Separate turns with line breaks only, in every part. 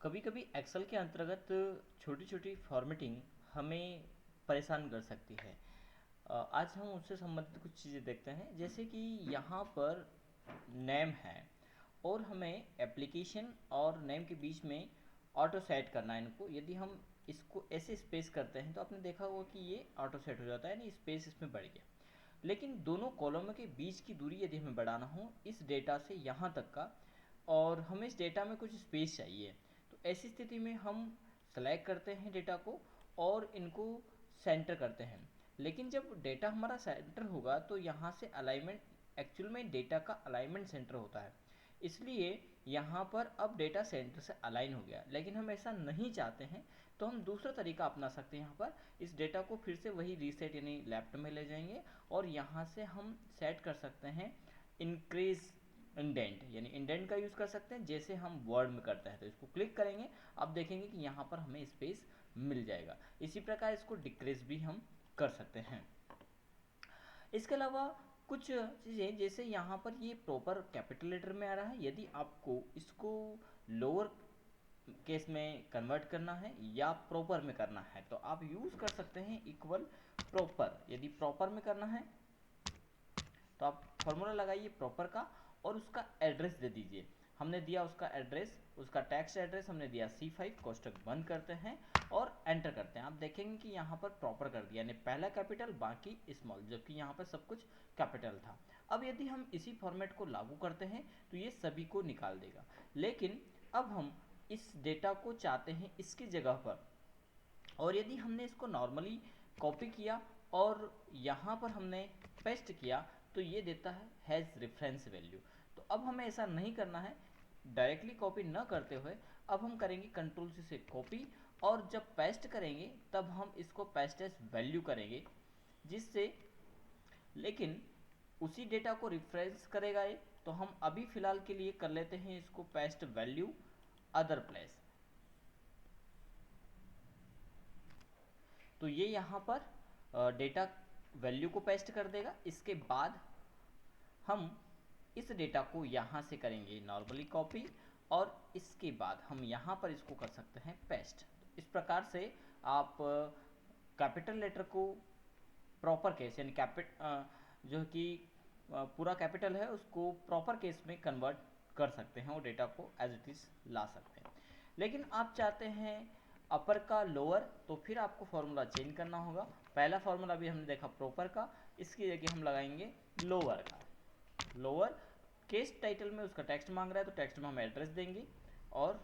कभी कभी एक्सेल के अंतर्गत छोटी छोटी फॉर्मेटिंग हमें परेशान कर सकती है। आज हम उससे संबंधित कुछ चीज़ें देखते हैं, जैसे कि यहाँ पर नेम है और हमें एप्लीकेशन और नेम के बीच में ऑटो सेट करना है इनको। यदि हम इसको ऐसे स्पेस करते हैं तो आपने देखा होगा कि ये ऑटो सेट हो जाता है, यानी स्पेस इसमें बढ़ गया। लेकिन दोनों कॉलम के बीच की दूरी यदि हमें बढ़ाना हो इस डेटा से यहाँ तक का, और हमें इस डेटा में कुछ स्पेस चाहिए, तो ऐसी स्थिति में हम सेलेक्ट करते हैं डेटा को और इनको सेंटर करते हैं। लेकिन जब डेटा हमारा सेंटर होगा तो यहाँ से अलाइनमेंट, एक्चुअल में डेटा का अलाइनमेंट सेंटर होता है, इसलिए यहाँ पर अब डेटा सेंटर से अलाइन हो गया। लेकिन हम ऐसा नहीं चाहते हैं, तो हम दूसरा तरीका अपना सकते हैं। यहाँ पर इस डेटा को फिर से वही रीसेट यानी लेफ्ट में ले जाएंगे और यहाँ से हम सेट कर सकते हैं इंक्रीज इंडेंट, यानी इंडेंट का यूज़ कर सकते हैं जैसे हम वर्ड में करते हैं। तो इसको क्लिक करेंगे, अब देखेंगे कि यहाँ पर हमें स्पेस मिल जाएगा। इसी प्रकार इसको डिक्रीज भी हम कर सकते हैं। इसके अलावा कुछ चीज़ें, जैसे यहाँ पर ये प्रॉपर कैपिटल लेटर में आ रहा है, यदि आपको इसको लोअर केस में कन्वर्ट करना है या प्रॉपर में करना है तो आप यूज़ कर सकते हैं इक्वल प्रॉपर। यदि प्रॉपर में करना है तो आप फॉर्मूला लगाइए प्रॉपर का और उसका एड्रेस दे दीजिए। हमने दिया उसका एड्रेस, उसका टेक्स्ट एड्रेस हमने दिया C5, कोष्टक बंद करते हैं और एंटर करते हैं। आप देखेंगे कि यहाँ पर प्रॉपर कर दिया, यानी पहला कैपिटल बाकी स्मॉल, जबकि यहाँ पर सब कुछ कैपिटल था। अब यदि हम इसी फॉर्मेट को लागू करते हैं तो ये सभी को निकाल देगा। लेकिन अब हम इस डेटा को चाहते हैं इसकी जगह पर, और यदि हमने इसको नॉर्मली कॉपी किया और यहाँ पर हमने पेस्ट किया तो ये देता है हैज़ रेफरेंस वैल्यू। तो अब हमें ऐसा नहीं करना है, डायरेक्टली कॉपी न करते हुए अब हम करेंगे कंट्रोल से कॉपी, और जब पेस्ट करेंगे तब हम इसको पेस्ट एज वैल्यू करेंगे, जिससे लेकिन उसी डेटा को रिफरेंस करेगा ये। तो हम अभी फ़िलहाल के लिए कर लेते हैं इसको पेस्ट वैल्यू अदर प्लेस। तो ये यहाँ पर डेटा वैल्यू को पेस्ट कर देगा। इसके बाद हम इस डेटा को यहाँ से करेंगे नॉर्मली कॉपी, और इसके बाद हम यहाँ पर इसको कर सकते हैं पेस्ट। इस प्रकार से आप कैपिटल लेटर को प्रॉपर केस यानी जो कि पूरा कैपिटल है उसको प्रॉपर केस में कन्वर्ट कर सकते हैं और डेटा को एज इट इज़ ला सकते हैं। लेकिन आप चाहते हैं अपर का लोअर, तो फिर आपको फॉर्मूला चेंज करना होगा। पहला फॉर्मूला भी हमने देखा प्रॉपर का, इसकी जगह हम लगाएंगे लोअर का। लोअर केस टाइटल में उसका टेक्स्ट मांग रहा है तो टेक्स्ट में हम एड्रेस देंगे और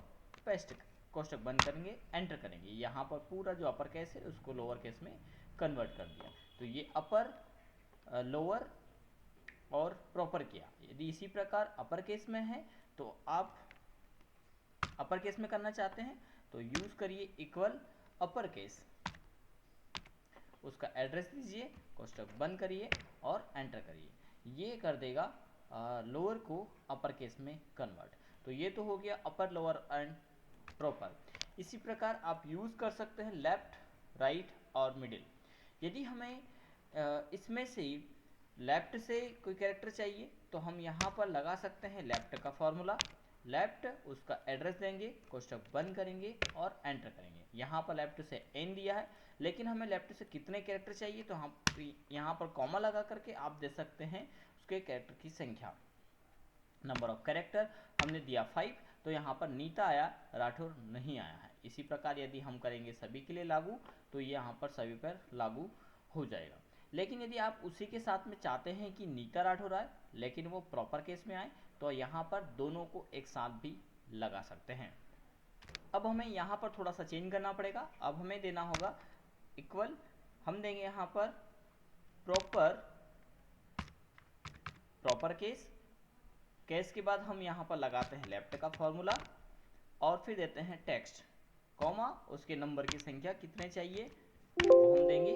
पेस्ट कोष्टक बंद करेंगे, एंटर करेंगे। यहाँ पर पूरा जो अपर केस है उसको लोअर केस में कन्वर्ट कर दिया। तो ये अपर, लोअर और प्रॉपर किया। यदि इसी प्रकार अपर केस में है तो आप अपर केस में करना चाहते हैं तो यूज़ करिए इक्वल अपर केस, उसका एड्रेस दीजिए, कोष्टक बंद करिए और एंटर करिए। ये कर देगा लोअर को अपर केस में कन्वर्ट। तो ये तो हो गया अपर, लोअर एंड प्रॉपर। इसी प्रकार आप यूज़ कर सकते हैं लेफ्ट, राइट और मिडिल। यदि हमें इसमें से लेफ्ट से कोई कैरेक्टर चाहिए तो हम यहाँ पर लगा सकते हैं लेफ्ट का फॉर्मूला। लेफ्ट उसका एड्रेस देंगे, कोष्टक बंद करेंगे और एंटर करेंगे। यहाँ पर लेफ्ट से एन दिया है, लेकिन हमें लेफ्ट से कितने कैरेक्टर चाहिए तो हम यहाँ पर कॉमा लगा करके आप दे सकते हैं उसके कैरेक्टर की संख्या। नंबर ऑफ कैरेक्टर हमने दिया 5, तो यहाँ पर नीता आया, राठौर नहीं आया है। इसी प्रकार यदि हम करेंगे सभी के लिए लागू तो ये यहाँ पर सभी पर लागू हो जाएगा। लेकिन यदि आप उसी के साथ में चाहते हैं कि नीता राठौर आए लेकिन वो प्रॉपर केस में आए तो यहाँ पर दोनों को एक साथ भी लगा सकते हैं। अब हमें यहाँ पर थोड़ा सा चेंज करना पड़ेगा। अब हमें देना होगा इक्वल, हम देंगे यहाँ पर प्रॉपर केस। केस के बाद हम यहाँ पर लगाते हैं लेफ्ट का फॉर्मूला और फिर देते हैं टेक्स्ट, कॉमा उसके नंबर की संख्या कितने चाहिए वो हम देंगे।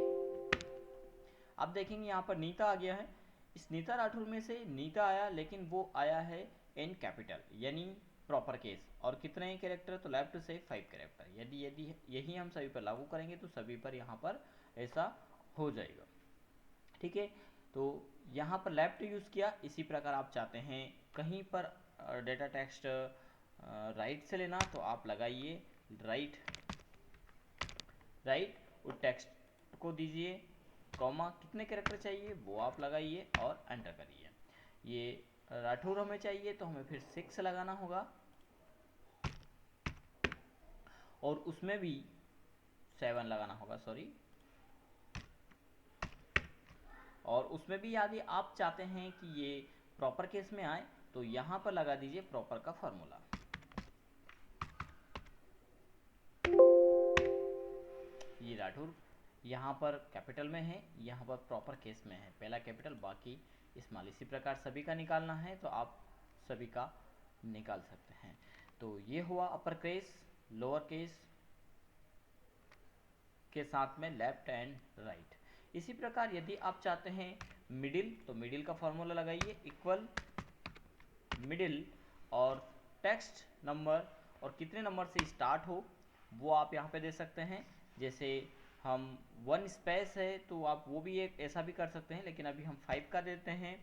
अब देखेंगे यहाँ पर नीता आ गया है। इस नीता राठौर में से नीता आया लेकिन वो आया है इन कैपिटल यानी प्रॉपर केस, और कितने कैरेक्टर तो लेफ्ट से 5 कैरेक्टर। यदि यदि यही हम सभी पर लागू करेंगे तो सभी पर यहाँ पर ऐसा हो जाएगा। ठीक है, तो यहाँ पर लेफ्ट यूज़ किया। इसी प्रकार आप चाहते हैं कहीं पर डेटा टेक्स्ट राइट से लेना तो आप लगाइए राइट राइट, और टेक्स्ट को दीजिए कॉमा, कितने कैरेक्टर चाहिए वो आप लगाइए और एंटर करिए। ये राठौर हमें चाहिए तो हमें फिर 6 लगाना होगा, और उसमें भी 7 लगाना होगा, सॉरी। और उसमें भी यदि आप चाहते हैं कि ये प्रॉपर केस में आए तो यहाँ पर लगा दीजिए प्रॉपर का फॉर्मूला। ये राठौर यहाँ पर कैपिटल में है, यहाँ पर प्रॉपर केस में है, पहला कैपिटल बाकी स्मॉल। इसी प्रकार सभी का निकालना है तो आप सभी का निकाल सकते हैं। तो ये हुआ अपर केस, लोअर केस के साथ में लेफ्ट एंड राइट। इसी प्रकार यदि आप चाहते हैं मिडिल, तो मिडिल का फॉर्मूला लगाइए, इक्वल मिडिल और टेक्स्ट नंबर, और कितने नंबर से स्टार्ट हो वो आप यहाँ पे दे सकते हैं। जैसे हम 1 स्पेस है तो आप वो भी एक ऐसा भी कर सकते हैं, लेकिन अभी हम 5 का देते हैं।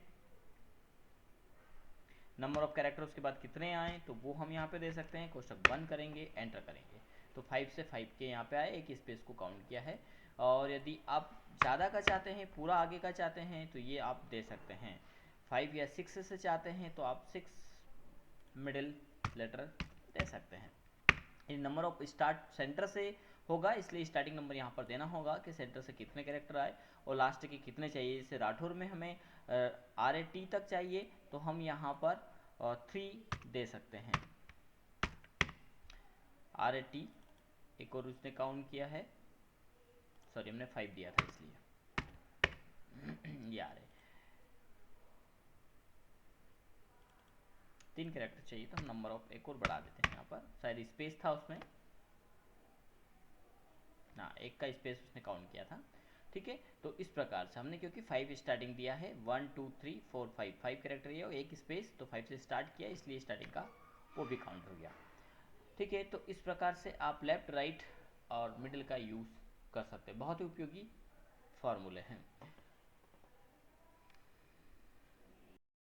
नंबर ऑफ कैरेक्टर उसके बाद कितने आए तो वो हम यहाँ पे दे सकते हैं। कोष्टक बंद करेंगे, एंटर करेंगे तो 5 से 5 के यहाँ पे आए, एक स्पेस को काउंट किया है। और यदि आप ज़्यादा का चाहते हैं, पूरा आगे का चाहते हैं तो ये आप दे सकते हैं। 5 या 6 से चाहते हैं तो आप 6 मिडिल लेटर दे सकते हैं। इन नंबर ऑफ स्टार्ट सेंटर से होगा, इसलिए स्टार्टिंग नंबर यहाँ पर देना होगा कि सेंटर से कितने कैरेक्टर आए और लास्ट के कितने चाहिए। जैसे राठौर में हमें RAT तक चाहिए तो हम यहाँ पर 3 दे सकते हैं। RAT एक और उसने काउंट किया है, सॉरी हमने 5 दिया था इसलिए ये आ रहे 3 कैरेक्टर चाहिए तो हम नंबर ऑफ एक और बढ़ा देते हैं। यहाँ पर शायद स्पेस था उसमें ना, एक का स्पेस उसने काउंट किया था। ठीक है, तो इस प्रकार से हमने, क्योंकि 5 स्टार्टिंग दिया है, 1 2 3 4 5 कैरेक्टर ये और एक स्पेस, तो 5 से स्टार्ट किया इसलिए स्टार्टिंग का वो भी काउंट हो गया। ठीक है, तो इस प्रकार से आप लेफ्ट राइट और मिडिल का यूज़ कर सकते हैं, बहुत ही उपयोगी फार्मूले हैं।